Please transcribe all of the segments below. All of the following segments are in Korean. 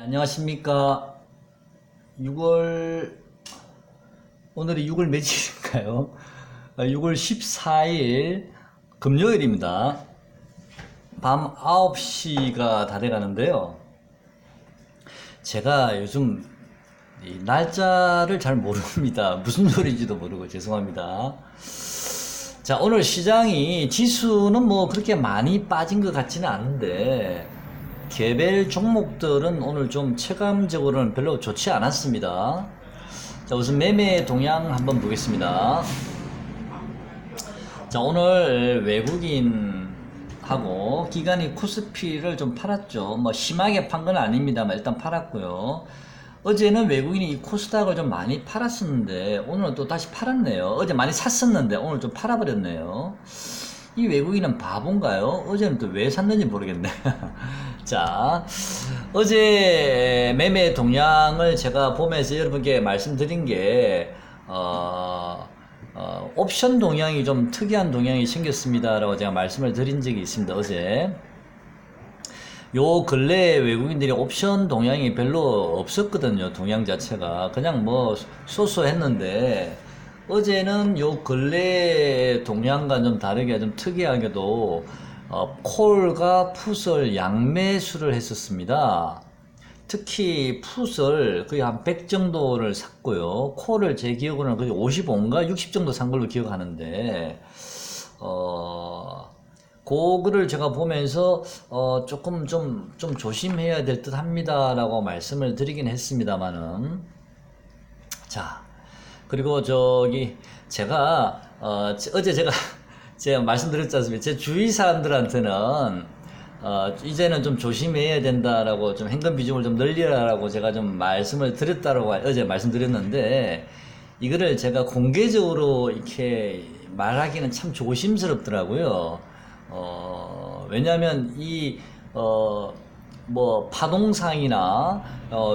안녕하십니까. 6월, 오늘이 6월 며칠인가요? 6월 14일 금요일입니다. 밤 9시가 다 돼가는데요. 제가 요즘 이 날짜를 잘 모릅니다. 무슨 소리인지도 모르고 죄송합니다. 자, 오늘 시장이 지수는 뭐 그렇게 많이 빠진 것 같지는 않은데 개별 종목들은 오늘 좀 체감적으로는 별로 좋지 않았습니다. 자, 우선 매매 동향 한번 보겠습니다. 자, 오늘 외국인하고 기관이 코스피를 좀 팔았죠. 뭐 심하게 판 건 아닙니다만 일단 팔았고요. 어제는 외국인이 이 코스닥을 좀 많이 팔았었는데 오늘은 또 다시 팔았네요. 어제 많이 샀었는데 오늘 좀 팔아버렸네요. 이 외국인은 바본가요? 어제는 또 왜 샀는지 모르겠네. 자, 어제 매매 동향을 제가 보면서 여러분께 말씀드린 게, 옵션 동향이 좀 특이한 동향이 생겼습니다라고 제가 말씀을 드린 적이 있습니다, 어제. 요 근래에 외국인들이 옵션 동향이 별로 없었거든요, 동향 자체가. 그냥 뭐, 쏘쏘했는데, 어제는 요 근래 동향과 좀 다르게 좀 특이하게도 콜과 풋을 양매수를 했었습니다. 특히 풋을 거의 한 100 정도를 샀고요. 콜을 제 기억으로는 거의 55인가 60 정도 산 걸로 기억하는데 그거를 제가 보면서 조금 좀 조심해야 될 듯 합니다라고 말씀을 드리긴 했습니다만은 자, 그리고 저기 제가 어제 제가 말씀드렸지 않습니까? 제 주위 사람들한테는 이제는 좀 조심해야 된다라고 좀 현금 비중을 좀 늘리라라고 제가 좀 말씀을 드렸다라고 어제 말씀드렸는데 이거를 제가 공개적으로 이렇게 말하기는 참 조심스럽더라고요. 왜냐하면 뭐 파동상이나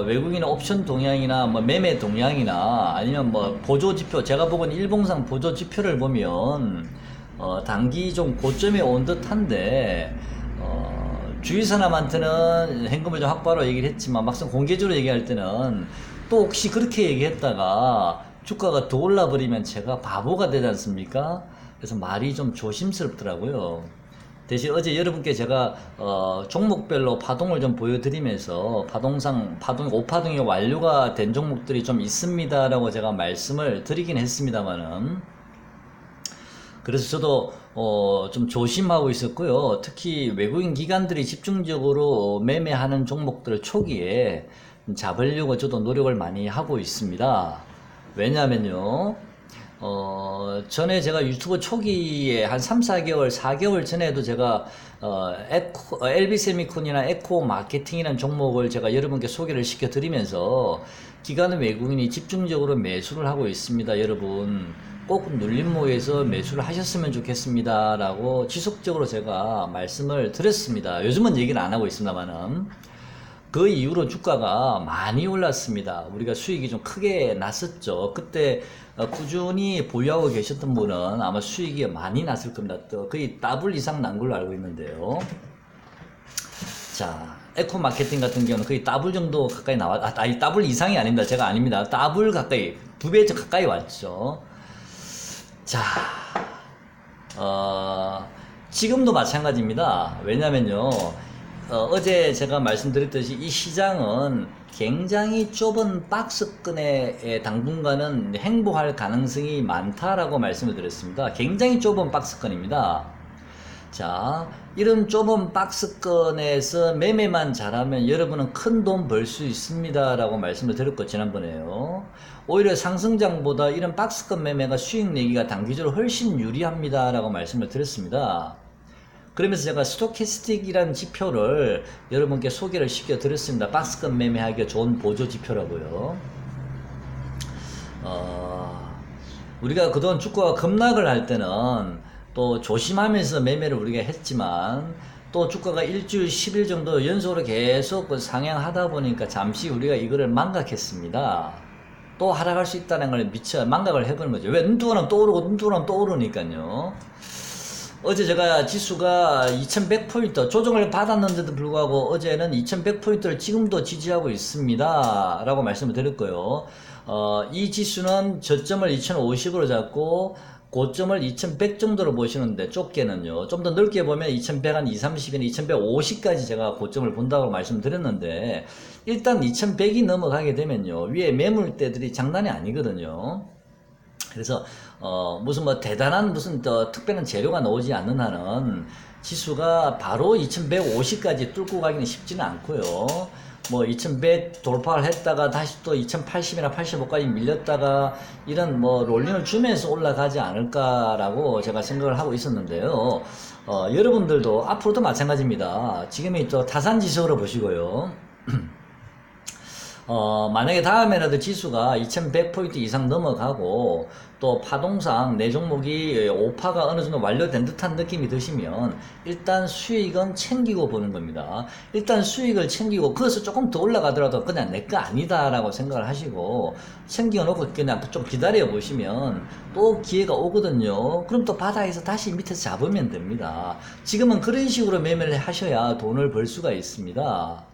외국인 옵션 동향이나 뭐 매매 동향이나 아니면 뭐 보조 지표 제가 보건 일봉상 보조 지표를 보면 단기 좀 고점에 온 듯한데 주위 사람한테는 현금을 좀 확보하라고 얘기를 했지만 막상 공개적으로 얘기할 때는 또 혹시 그렇게 얘기했다가 주가가 더 올라버리면 제가 바보가 되지 않습니까? 그래서 말이 좀 조심스럽더라고요. 대신 어제 여러분께 제가 종목별로 파동을 좀 보여드리면서 파동상 5파동이 완료가 된 종목들이 좀 있습니다라고 제가 말씀을 드리긴 했습니다만은 그래서 저도 좀 조심하고 있었고요. 특히 외국인 기관들이 집중적으로 매매하는 종목들을 초기에 잡으려고 저도 노력을 많이 하고 있습니다. 왜냐면요. 전에 제가 유튜브 초기에 한 3, 4개월, 4개월 전에도 제가, LB세미콘이나 에코 마케팅이라는 종목을 제가 여러분께 소개를 시켜드리면서 기관의 외국인이 집중적으로 매수를 하고 있습니다. 여러분, 꼭 눌림목에서 매수를 하셨으면 좋겠습니다. 라고 지속적으로 제가 말씀을 드렸습니다. 요즘은 얘기는 안 하고 있습니다만은. 그 이후로 주가가 많이 올랐습니다. 우리가 수익이 좀 크게 났었죠. 그때 꾸준히 보유하고 계셨던 분은 아마 수익이 많이 났을 겁니다. 또 거의 더블 이상 난 걸로 알고 있는데요. 자, 에코 마케팅 같은 경우는 거의 더블 정도 가까이 아니, 더블 이상이 아닙니다. 제가 아닙니다. 더블 가까이, 2배 가까이 왔죠. 자, 지금도 마찬가지입니다. 왜냐면요. 어제 제가 말씀드렸듯이 이 시장은 굉장히 좁은 박스권에 당분간은 행보할 가능성이 많다라고 말씀을 드렸습니다. 굉장히 좁은 박스권입니다. 자, 이런 좁은 박스권에서 매매만 잘하면 여러분은 큰 돈 벌 수 있습니다 라고 말씀을 드렸고 지난번에요. 오히려 상승장보다 이런 박스권 매매가 수익 내기가 단기적으로 훨씬 유리합니다 라고 말씀을 드렸습니다. 그러면서 제가 스토캐스틱이라는 지표를 여러분께 소개를 시켜 드렸습니다. 박스권 매매하기가 좋은 보조 지표라고요. 우리가 그동안 주가가 급락을 할 때는 또 조심하면서 매매를 우리가 했지만 또 주가가 일주일 10일 정도 연속으로 계속 상향하다 보니까 잠시 우리가 이거를 망각했습니다. 또 하락할 수 있다는 걸 미처 망각을 해버린 거죠. 왜 눈 뜨고 나면 또 오르고 눈 뜨고 나면 또 오르니까요. 어제 제가 지수가 2100포인트 조정을 받았는데도 불구하고 어제는 2100포인트를 지금도 지지하고 있습니다 라고 말씀을 드렸고요. 이 지수는 저점을 2050으로 잡고 고점을 2100 정도로 보시는데 좁게는요. 좀 더 넓게 보면 2100 한 230이나 2150까지 제가 고점을 본다고 말씀드렸는데 일단 2100이 넘어가게 되면요. 위에 매물대들이 장난이 아니거든요. 그래서 무슨 뭐 대단한 무슨 특별한 재료가 나오지 않는 한은 지수가 바로 2150까지 뚫고 가기는 쉽지는 않고요. 뭐 2100 돌파를 했다가 다시 또 2080이나 85까지 밀렸다가 이런 뭐 롤링을 주면서 올라가지 않을까라고 제가 생각을 하고 있었는데요. 여러분들도 앞으로도 마찬가지입니다. 지금이 또 타산지수로 보시고요. 만약에 다음에라도 지수가 2100포인트 이상 넘어가고 또 파동상 내 종목이 오파가 어느 정도 완료된 듯한 느낌이 드시면 일단 수익은 챙기고 보는 겁니다. 일단 수익을 챙기고 그것을 조금 더 올라가더라도 그냥 내 거 아니다 라고 생각을 하시고 챙겨 놓고 그냥 좀 기다려 보시면 또 기회가 오거든요. 그럼 또 바닥에서 다시 밑에서 잡으면 됩니다. 지금은 그런 식으로 매매를 하셔야 돈을 벌 수가 있습니다.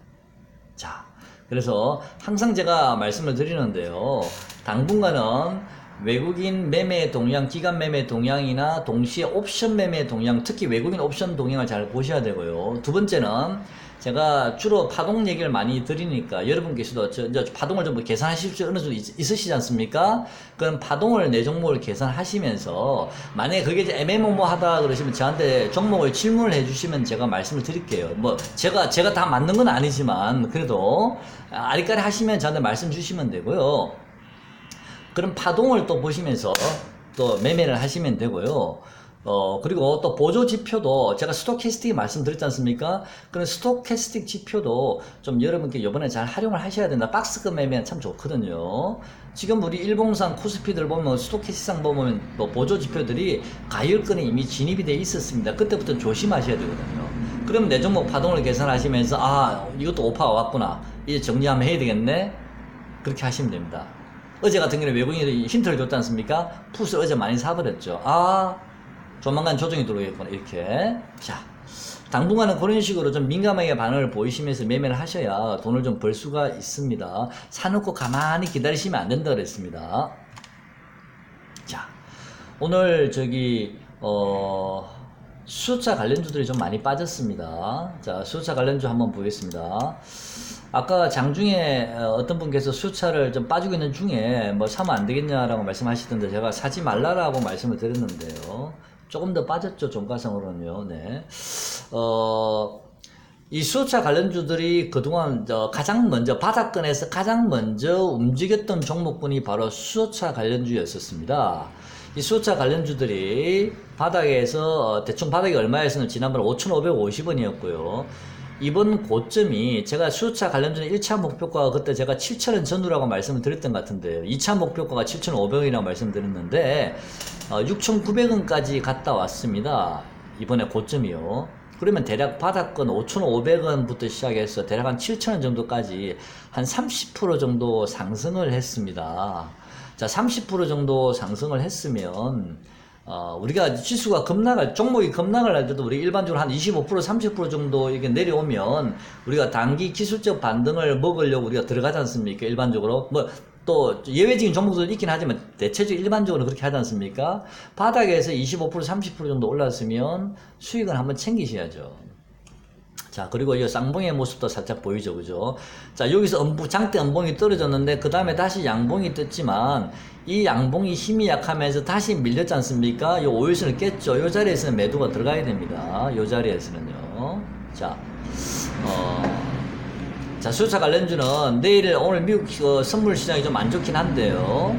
자, 그래서 항상 제가 말씀을 드리는데요. 당분간은 외국인 매매 동향, 기간 매매 동향이나 동시에 옵션 매매 동향, 특히 외국인 옵션 동향을 잘 보셔야 되고요. 두 번째는 제가 주로 파동 얘기를 많이 드리니까 여러분께서도 이제 파동을 좀 계산하실 수 어느 정도 있으시지 않습니까? 그럼 파동을 내 종목을 계산하시면서 만약에 그게 이제 애매모호하다 그러시면 저한테 종목을 질문을 해주시면 제가 말씀을 드릴게요. 뭐 제가 다 맞는 건 아니지만 그래도 아리까리 하시면 저한테 말씀 주시면 되고요. 그럼 파동을 또 보시면서 또 매매를 하시면 되고요. 그리고 또 보조 지표도 제가 스토캐스틱 말씀드렸지 않습니까? 그런 스토캐스틱 지표도 좀 여러분께 이번에 잘 활용을 하셔야 된다. 박스급 매매는 참 좋거든요. 지금 우리 일봉상 코스피들 보면 스토캐스틱상 보면 뭐 보조 지표들이 가열권에 이미 진입이 돼 있었습니다. 그때부터 조심하셔야 되거든요. 그럼 내 종목 파동을 계산하시면서 이것도 오파가 왔구나. 이제 정리 한번 해야 되겠네. 그렇게 하시면 됩니다. 어제 같은 경우는 외국인이 힌트를 줬지 않습니까? 풋을 어제 많이 사버렸죠. 조만간 조정이 들어오겠구나. 이렇게. 자, 당분간은 그런 식으로 좀 민감하게 반응을 보이시면서 매매를 하셔야 돈을 좀 벌 수가 있습니다. 사놓고 가만히 기다리시면 안 된다 그랬습니다. 자, 오늘 수요차 관련주들이 좀 많이 빠졌습니다. 자, 수요차 관련주 한번 보겠습니다. 아까 장중에 어떤 분께서 수요차를 좀 빠지고 있는 중에 뭐 사면 안 되겠냐라고 말씀하시던데 제가 사지 말라라고 말씀을 드렸는데요. 조금 더 빠졌죠, 종가상으로는요. 네. 이 수요차 관련주들이 그동안 가장 먼저 바닥권에서 가장 먼저 움직였던 종목군이 바로 수요차 관련주였었습니다. 이 수요차 관련주들이 바닥에서 대충 바닥이 얼마였으면 지난번에 5,550원이었고요. 이번 고점이 제가 수요차 관련주는 1차 목표가가 그때 제가 7,000원 전후라고 말씀을 드렸던 것 같은데요. 2차 목표가가 7,500원이라고 말씀드렸는데 6,900원까지 갔다 왔습니다. 이번에 고점이요. 그러면 대략 바닥권 5,500원부터 시작해서 대략 한 7,000원 정도까지 한 30% 정도 상승을 했습니다. 자, 30% 정도 상승을 했으면 우리가 지수가 종목이 급락을 할 때도 우리 일반적으로 한 25%, 30% 정도 이렇게 내려오면 우리가 단기 기술적 반등을 먹으려고 우리가 들어가지 않습니까? 일반적으로. 뭐, 또 예외적인 종목들도 있긴 하지만 대체적으로 일반적으로 그렇게 하지 않습니까? 바닥에서 25%, 30% 정도 올랐으면 수익은 한번 챙기셔야죠. 자, 그리고 이 쌍봉의 모습도 살짝 보이죠, 그죠? 자, 여기서 장대 음봉이 떨어졌는데, 그 다음에 다시 양봉이 떴지만, 이 양봉이 힘이 약하면서 다시 밀렸지 않습니까? 이 5일선을 깼죠. 이 자리에서는 매도가 들어가야 됩니다. 이 자리에서는요. 자, 수요차 관련주는 오늘 미국 선물 시장이 좀 안 좋긴 한데요.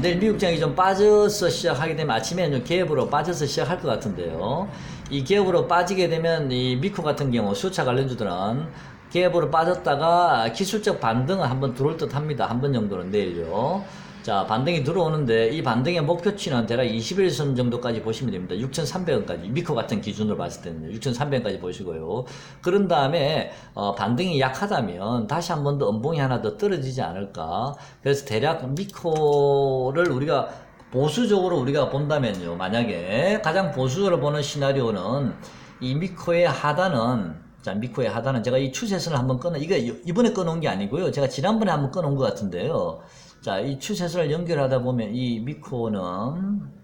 내일 미국 장이 좀 빠져서 시작하게 되면 아침에 좀 갭으로 빠져서 시작할 것 같은데요. 이 갭으로 빠지게 되면 이 미코 같은 경우 수요차 관련주들은 갭으로 빠졌다가 기술적 반등을 한번 들어올 듯 합니다. 한 번 정도는 내일요. 자, 반등이 들어오는데 이 반등의 목표치는 대략 21선 정도까지 보시면 됩니다. 6,300원까지 미코 같은 기준으로 봤을 때는요. 6,300원까지 보시고요. 그런 다음에 반등이 약하다면 다시 한 번 더 음봉이 하나 더 떨어지지 않을까. 그래서 대략 미코를 우리가 보수적으로 우리가 본다면요. 만약에 가장 보수적으로 보는 시나리오는 이 미코의 하단은, 자, 미코의 하단은 제가 이 추세선을 한번 이게 이번에 끊어온 게 아니고요. 제가 지난번에 한번 끊어온 것 같은데요. 자, 이 추세선을 연결하다 보면 이 미코는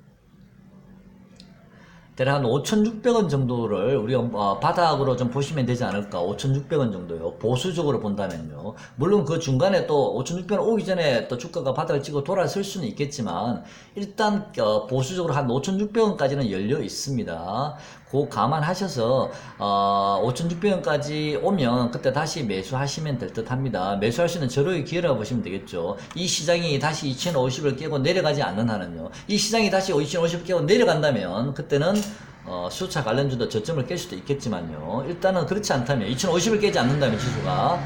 대략 한 5,600원 정도를 우리가 바닥으로 좀 보시면 되지 않을까. 5,600원 정도요. 보수적으로 본다면요. 물론 그 중간에 또 5,600원 오기 전에 또 주가가 바닥을 찍고 돌아설 수는 있겠지만 일단 보수적으로 한 5,600원까지는 열려 있습니다. 그거 감안하셔서 5,600원까지 오면 그때 다시 매수하시면 될 듯 합니다. 매수할 수 있는 절호의 기회라고 보시면 되겠죠. 이 시장이 다시 2,050을 깨고 내려가지 않는 한은요. 이 시장이 다시 2,050을 깨고 내려간다면 그때는 수차 관련주도 저점을 깰 수도 있겠지만요. 일단은 그렇지 않다면 2,050을 깨지 않는다면 지수가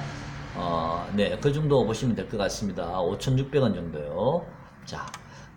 네, 그 정도 보시면 될 것 같습니다. 5,600원 정도요. 자,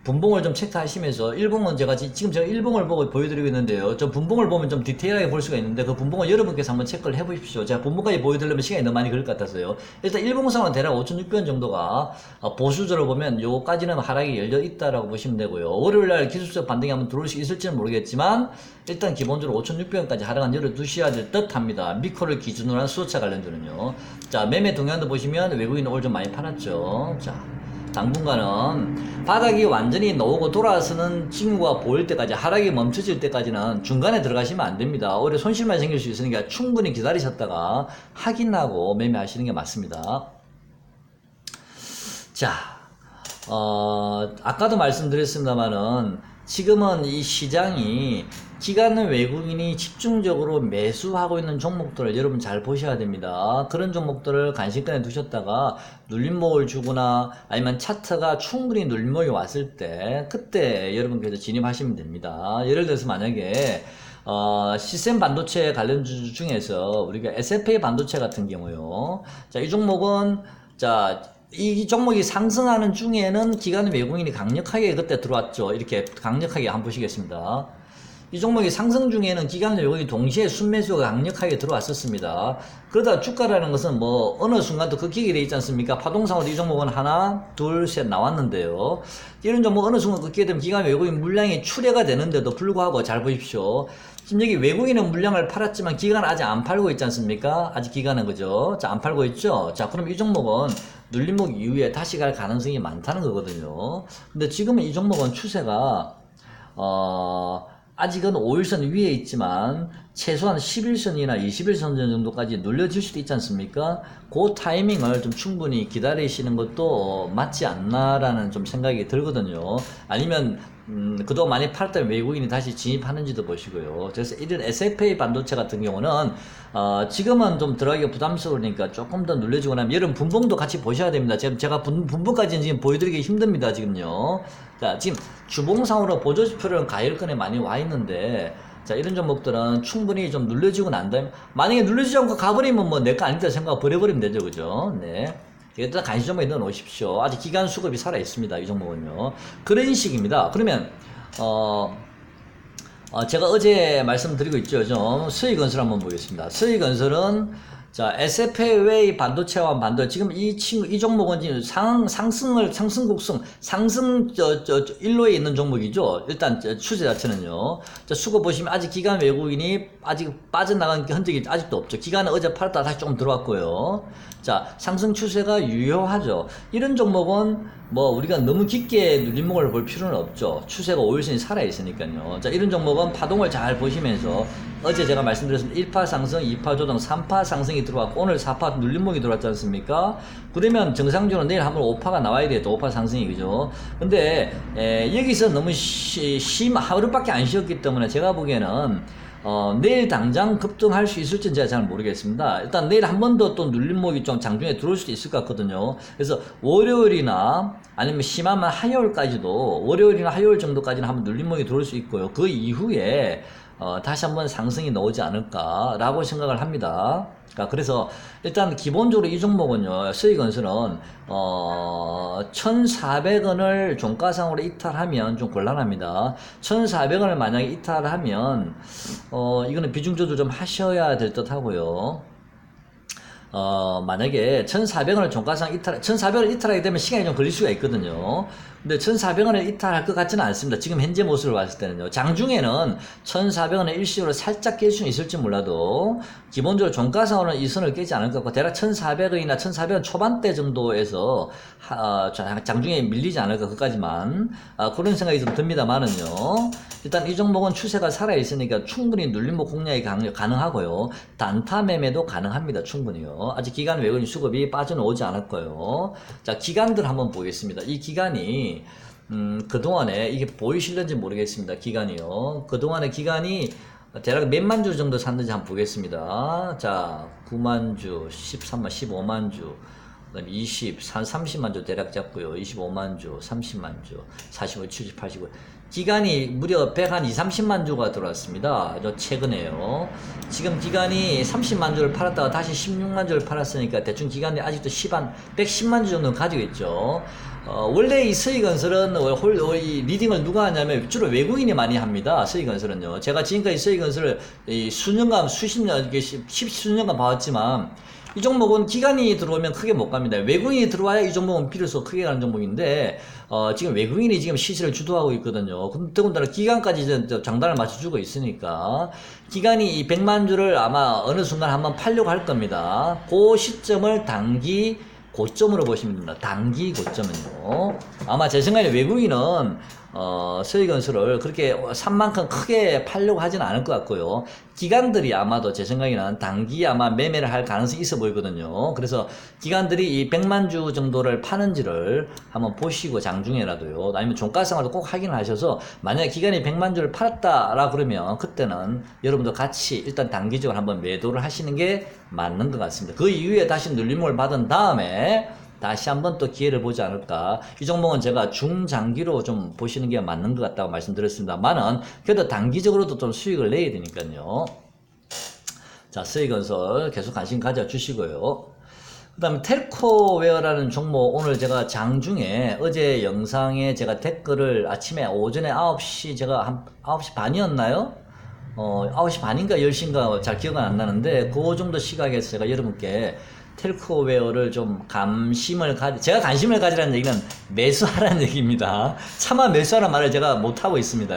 분봉을 좀 체크하시면서 일봉은 지금 제가 일봉을 보고 보여드리고 있는데요. 좀 분봉을 보면 좀 디테일하게 볼 수가 있는데 그 분봉은 여러분께서 한번 체크를 해보십시오. 제가 분봉까지 보여드리려면 시간이 너무 많이 걸릴 것 같아서요. 일단 일봉상은 대략 5,600원 정도가 보수적으로 보면 요까지는 하락이 열려 있다라고 보시면 되고요. 월요일날 기술적 반등이 한번 들어올 수 있을지는 모르겠지만 일단 기본적으로 5,600원까지 하락은 열어두셔야 될 듯 합니다. 미코를 기준으로 한 수소차 관련주는요. 자, 매매 동향도 보시면 외국인은 오늘 좀 많이 팔았죠. 자, 당분간은 바닥이 완전히 나오고 돌아서는 징후가 보일 때까지, 하락이 멈춰질 때까지는 중간에 들어가시면 안 됩니다. 오히려 손실만 생길 수 있으니까 충분히 기다리셨다가 확인하고 매매하시는 게 맞습니다. 자, 아까도 말씀드렸습니다만은 지금은 이 시장이 기관 외국인이 집중적으로 매수하고 있는 종목들을 여러분 잘 보셔야 됩니다. 그런 종목들을 간식권에 두셨다가 눌림목을 주거나 아니면 차트가 충분히 눌림목이 왔을 때 그때 여러분께서 진입하시면 됩니다. 예를 들어서 만약에 시스템 반도체 관련주 중에서 우리가 SFA 반도체 같은 경우요. 자, 이 종목은 이 종목이 상승하는 중에는 기관 외국인이 강력하게 그때 들어왔죠. 이렇게 강력하게 한번 보시겠습니다. 이 종목이 상승 중에는 기관 외국인이 동시에 순매수가 강력하게 들어왔었습니다. 그러다 주가라는 것은 뭐 어느 순간도 급격히 되어 있지 않습니까? 파동상으로 이 종목은 하나, 둘, 셋 나왔는데요. 이런 종목 어느 순간 급격히 되면 기관 외국인 물량이 출회가 되는데도 불구하고 잘 보십시오. 지금 여기 외국인은 물량을 팔았지만 기관은 아직 안 팔고 있지 않습니까? 아직 기관은 그죠? 자, 안 팔고 있죠? 자, 그럼 이 종목은 눌림목 이후에 다시 갈 가능성이 많다는 거거든요. 근데 지금은 이 종목은 추세가 아직은 5일선 위에 있지만 최소한 11선이나 21선 정도까지 눌려질 수도 있지 않습니까? 그 타이밍을 좀 충분히 기다리시는 것도 맞지 않나라는 좀 생각이 들거든요. 아니면 그동안 많이 팔았던 외국인이 다시 진입하는지도 보시고요. 그래서 이런 SFA 반도체 같은 경우는 지금은 좀 들어가기가 부담스러우니까 조금 더 눌려지거나 하면 여러분 분봉도 같이 보셔야 됩니다. 지금 제가 분봉까지는 지금 보여드리기 힘듭니다. 지금요. 자, 지금 주봉상으로 보조지표는 가열권에 많이 와 있는데 자, 이런 종목들은 충분히 좀 눌려지고 난 다음에 만약에 눌려지지 않고 가버리면 뭐 내 거 아니다 생각 버려버리면 되죠. 그죠? 네. 일단 간시 종목에 넣어 놓으십시오. 아직 기간 수급이 살아 있습니다. 이 종목은요. 그런 식입니다. 그러면 제가 어제 말씀드리고 있죠. 좀 수익건설 한번 보겠습니다. 수익건설은 자, SFA 반도체와 지금 이 종목은 지금 상승 곡선, 일로에 있는 종목이죠. 일단 추세 자체는요. 자, 수급 보시면 아직 기관 외국인이 아직 빠져나간 흔적이 아직도 없죠. 기관은 어제 팔았다 다시 조금 들어왔고요. 자, 상승 추세가 유효하죠. 이런 종목은 뭐 우리가 너무 깊게 눌림목을 볼 필요는 없죠. 추세가 5일선이 살아있으니까요. 자, 이런 종목은 파동을 잘 보시면서 어제 제가 말씀드렸습니다. 1파 상승, 2파 조정, 3파 상승이 들어왔고 오늘 4파 눌림목이 들어왔지 않습니까? 그러면 정상적으로 내일 한번 5파가 나와야 되겠죠. 5파 상승이 그죠? 근데 여기서 너무 하루밖에 안 쉬었기 때문에 제가 보기에는 내일 당장 급등할 수 있을지는 제가 잘 모르겠습니다. 일단 내일 한 번 더 또 눌림목이 좀 장중에 들어올 수도 있을 것 같거든요. 그래서 월요일이나 아니면 심하면 화요일까지도 월요일이나 화요일 정도까지는 한번 눌림목이 들어올 수 있고요. 그 이후에 다시 한번 상승이 나오지 않을까라고 생각을 합니다. 그래서 일단 기본적으로 이 종목은요, 수익건설은 1,400원을 종가상으로 이탈하면 좀 곤란합니다. 1,400원을 만약에 이탈하면 이거는 비중 조절 좀 하셔야 될 듯 하고요. 만약에 1,400원을 종가상 1,400원을 이탈하게 되면 시간이 좀 걸릴 수가 있거든요. 근데 1,400원을 이탈할 것 같지는 않습니다. 지금 현재 모습을 봤을 때는요. 장중에는 1,400원의 일시적으로 살짝 깰 수는 있을지 몰라도 기본적으로 종가상으로는 이 선을 깨지 않을 것 같고 대략 1,400원이나 1,400원 초반대 정도에서 장중에 밀리지 않을까 그까지만 그런 생각이 좀 듭니다만은요. 일단 이 종목은 추세가 살아있으니까 충분히 눌림목 공략이 가능하고요. 단타 매매도 가능합니다. 충분히요. 아직 기간 외국인 수급이 빠져나오지 않았고요. 자, 기간들 한번 보겠습니다. 이 기간이 그동안에 이게 보이실는지 모르겠습니다. 기간이요. 그동안의 기간이 대략 몇만 주 정도 샀는지 한번 보겠습니다. 자, 9만 주, 13만, 15만 주, 그다음에 30만 주 대략 잡고요. 25만 주, 30만 주, 45, 70, 89. 기간이 무려 120, 30만 주가 들어왔습니다. 최근에요. 지금 기간이 30만 주를 팔았다가 다시 16만 주를 팔았으니까 대충 기간이 아직도 110만 주 정도는 가지고 있죠. 원래 이 서희건설은 이 리딩을 누가 하냐면 주로 외국인이 많이 합니다. 서희건설은요. 제가 지금까지 서희건설을 수년간, 십수년간 봐왔지만 이 종목은 기간이 들어오면 크게 못 갑니다. 외국인이 들어와야 이 종목은 비로소 크게 가는 종목인데 지금 외국인이 지금 시세를 주도하고 있거든요. 더군다나 기간까지 장단을 맞춰주고 있으니까 기간이 이 100만 주를 아마 어느 순간 한번 팔려고 할 겁니다. 그 시점을 단기 고점으로 보시면 됩니다. 단기 고점은요. 아마 제 생각에 외국인은 서희건설을 그렇게 산만큼 크게 팔려고 하지는 않을 것 같고요. 기관들이 아마도 제 생각에는 단기 아마 매매를 할 가능성이 있어 보이거든요. 그래서 기관들이 이 100만 주 정도를 파는지를 한번 보시고 장중에라도요. 아니면 종가상으로도 꼭 확인을 하셔서 만약에 기관이 100만 주를 팔았다라 그러면 그때는 여러분도 같이 일단 단기적으로 한번 매도를 하시는 게 맞는 것 같습니다. 그 이후에 다시 눌림목을 받은 다음에 다시 한번 또 기회를 보지 않을까. 이 종목은 제가 중장기로 좀 보시는 게 맞는 것 같다고 말씀드렸습니다만은 그래도 단기적으로도 좀 수익을 내야 되니까요. 자, 서희건설 계속 관심 가져주시고요. 그 다음에 텔코웨어라는 종목 오늘 제가 장중에 어제 영상에 제가 댓글을 아침에 오전에 9시 제가 한 9시 반이었나요? 9시 반인가 10시인가 잘 기억은 안 나는데 그 정도 시각에서 제가 여러분께 텔코웨어를 좀 제가 관심을 가지라는 얘기는 매수하라는 얘기입니다. 차마 매수하라는 말을 제가 못하고 있습니다.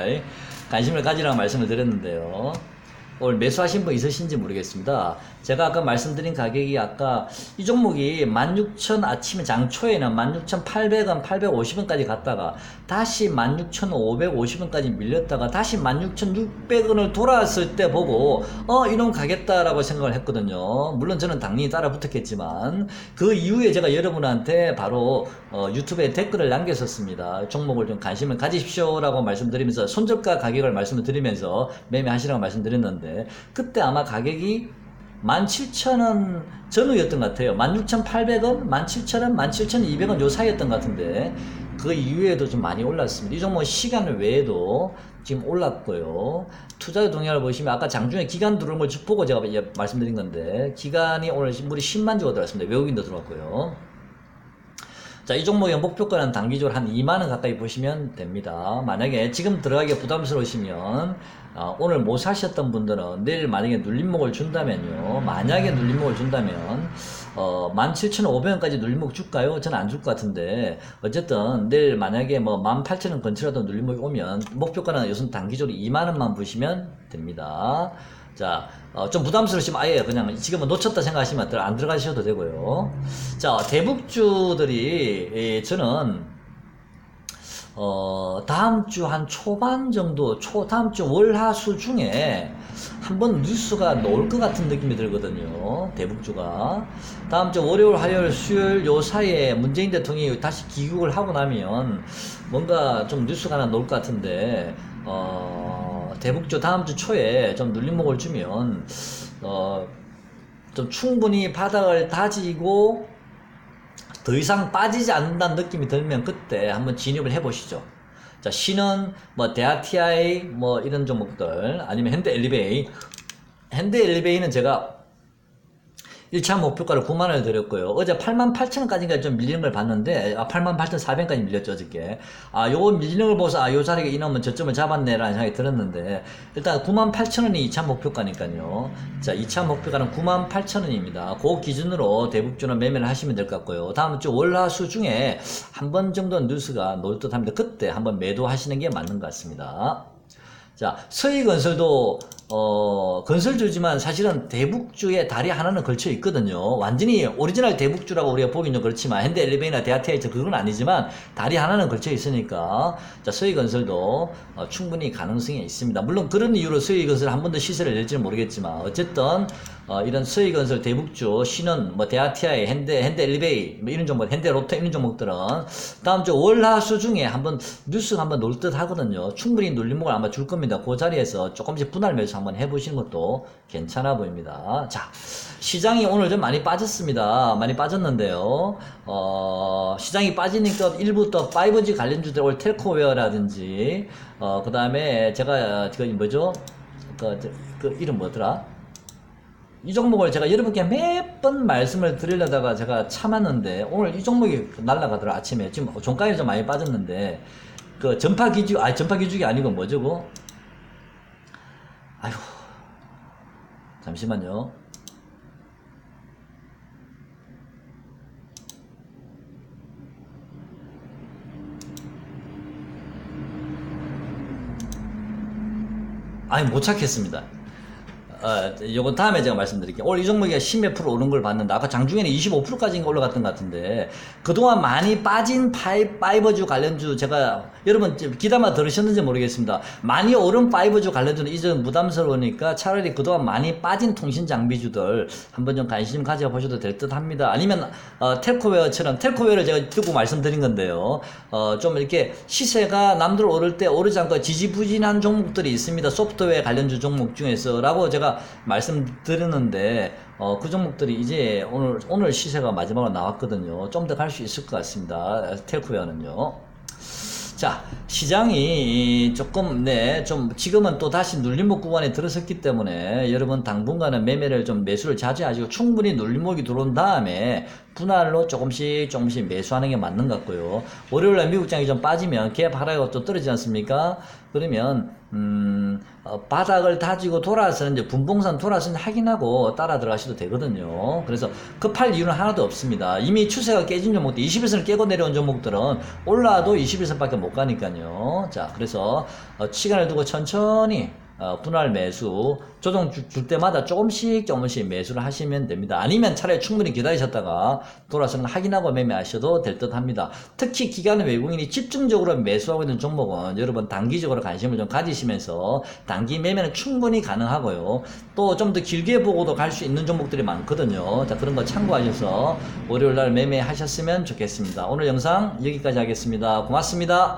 관심을 가지라고 말씀을 드렸는데요. 오늘 매수하신 분 있으신지 모르겠습니다. 제가 아까 말씀드린 가격이 아까 이 종목이 16,000 아침에 장초에는 16,800원, 850원까지 갔다가 다시 16,550원까지 밀렸다가 다시 16,600원을 돌아왔을 때 보고 이놈 가겠다라고 생각을 했거든요. 물론 저는 당연히 따라 붙었겠지만 그 이후에 제가 여러분한테 바로 유튜브에 댓글을 남겼었습니다. 종목을 좀 관심을 가지십시오라고 말씀드리면서 손절가 가격을 말씀을 드리면서 매매하시라고 말씀드렸는데 그때 아마 가격이 17,000원 전후였던 것 같아요. 16,800원, 17,000원, 17,200원 요 사이였던 것 같은데 그 이후에도 좀 많이 올랐습니다. 이 종목 시간 외에도 지금 올랐고요. 투자 동향을 보시면 아까 장중에 기간 들어온 걸 보고 제가 말씀드린 건데 기간이 오늘 무려 10만 주가 들어왔습니다. 외국인도 들어왔고요. 자, 이 종목의 목표가는 단기적으로 한 2만원 가까이 보시면 됩니다. 만약에 지금 들어가기 부담스러우시면 오늘 못 사셨던 분들은 내일 만약에 눌림목을 준다면요. 만약에 눌림목을 준다면 17,500원까지 눌림목 줄까요? 저는 안 줄 것 같은데 어쨌든 내일 만약에 뭐 18,000원 근처라도 눌림목이 오면 목표가는 요즘 단기적으로 2만원만 보시면 됩니다. 자, 좀 부담스러우시면 아예 그냥 지금은 놓쳤다 생각하시면 안 들어가셔도 되고요. 자, 대북주들이 저는 다음 주 한 초반 정도, 다음 주 월하수 중에 한번 뉴스가 나올 것 같은 느낌이 들거든요. 대북주가. 다음 주 월요일, 화요일, 수요일 요 사이에 문재인 대통령이 다시 귀국을 하고 나면 뭔가 좀 뉴스가 하나 나올 것 같은데, 대북주 다음 주 초에 좀 눌림목을 주면, 좀 충분히 바닥을 다지고, 더 이상 빠지지 않는다는 느낌이 들면 그때 한번 진입을 해보시죠. 자, 신은 뭐 대하 TI 뭐 이런 종목들 아니면 현대 엘리베이. 현대 엘리베이는 제가 1차 목표가를 9만 원을 드렸고요. 어제 88,000원까지가 좀 밀리는 걸 봤는데, 88,400원까지 밀렸죠, 어저께. 요거 밀리는 걸 보고서, 요 자리가 이놈은 저점을 잡았네라는 생각이 들었는데, 일단 98,000원이 2차 목표가니까요. 자, 2차 목표가는 98,000원입니다. 그 기준으로 대북주는 매매를 하시면 될 것 같고요. 다음 주 월화수 중에 한 번 정도는 뉴스가 놀 듯 합니다. 그때 한번 매도하시는 게 맞는 것 같습니다. 자, 서희건설도 건설주지만 사실은 대북주에 다리 하나는 걸쳐 있거든요. 완전히 오리지널 대북주라고 우리가 보기는 그렇지만 현대엘리베이나 대하티아이처 그건 아니지만 다리 하나는 걸쳐 있으니까 자, 서희건설도 충분히 가능성이 있습니다. 물론 그런 이유로 서희건설 한 번 더 시세를 낼지는 모르겠지만 어쨌든 이런 서희건설 대북주 신은 뭐 대하티아이 현대엘리베이 뭐 이런 종목 현대로터 이런 종목들은 다음 주 월화수 중에 한번 뉴스가 한번 놀 듯 하거든요. 충분히 눌림목을 아마 줄 겁니다. 그 자리에서 조금씩 분할 매수 한번 해보시는 것도 괜찮아 보입니다. 자, 시장이 오늘 좀 많이 빠졌습니다. 많이 빠졌는데요. 시장이 빠지니까 일부 또 5G 관련주들 오늘 텔코웨어라든지 그 다음에 제가 뭐죠? 그 이름 뭐더라? 이 종목을 제가 여러분께 몇 번 말씀을 드리려다가 제가 참았는데 오늘 이 종목이 날아가더라. 아침에 지금 종가에 좀 많이 빠졌는데 그 전파기죽이 아니고 뭐죠? 그거? 아이고 잠시만요. 아니 못 찾겠습니다. 요거 다음에 제가 말씀드릴게요. 오늘 이 종목이 10몇 프로 오른 걸 봤는데, 아까 장중에는 25%까지인가 올라갔던 것 같은데, 그동안 많이 빠진 파이버주 관련주, 제가, 여러분, 기다마 들으셨는지 모르겠습니다. 많이 오른 파이버주 관련주는 이제 부담스러우니까 차라리 그동안 많이 빠진 통신 장비주들 한번 좀 관심 가져보셔도 될 듯 합니다. 아니면, 텔코웨어처럼, 텔코웨어를 제가 듣고 말씀드린 건데요. 좀 이렇게 시세가 남들 오를 때 오르지 않고 지지부진한 종목들이 있습니다. 소프트웨어 관련주 종목 중에서라고 제가 말씀드렸는데 그 종목들이 이제 오늘 시세가 마지막으로 나왔거든요. 좀 더 갈 수 있을 것 같습니다. 텔코웨어는요. 자, 시장이 조금 좀 지금은 또 다시 눌림목 구간에 들어섰기 때문에 여러분 당분간은 매매를 좀 매수를 자제하시고 충분히 눌림목이 들어온 다음에 분할로 조금씩 매수하는 게 맞는 것 같고요. 월요일날 미국장이 좀 빠지면 갭 하락이 또 떨어지지 않습니까? 그러면 바닥을 다지고 돌아서는 이제 분봉선 돌아서는 확인하고 따라 들어가셔도 되거든요. 그래서 급할 이유는 하나도 없습니다. 이미 추세가 깨진 종목들 21선을 깨고 내려온 종목들은 올라도 21선밖에 못 가니까요. 자, 그래서 시간을 두고 천천히 분할 매수 조정 줄 때마다 조금씩 매수를 하시면 됩니다. 아니면 차라리 충분히 기다리셨다가 돌아서는 확인하고 매매하셔도 될 듯 합니다. 특히 기관의 외국인이 집중적으로 매수하고 있는 종목은 여러분 단기적으로 관심을 좀 가지시면서 단기 매매는 충분히 가능하고요. 또 좀 더 길게 보고도 갈 수 있는 종목들이 많거든요. 자, 그런 거 참고하셔서 월요일날 매매하셨으면 좋겠습니다. 오늘 영상 여기까지 하겠습니다. 고맙습니다.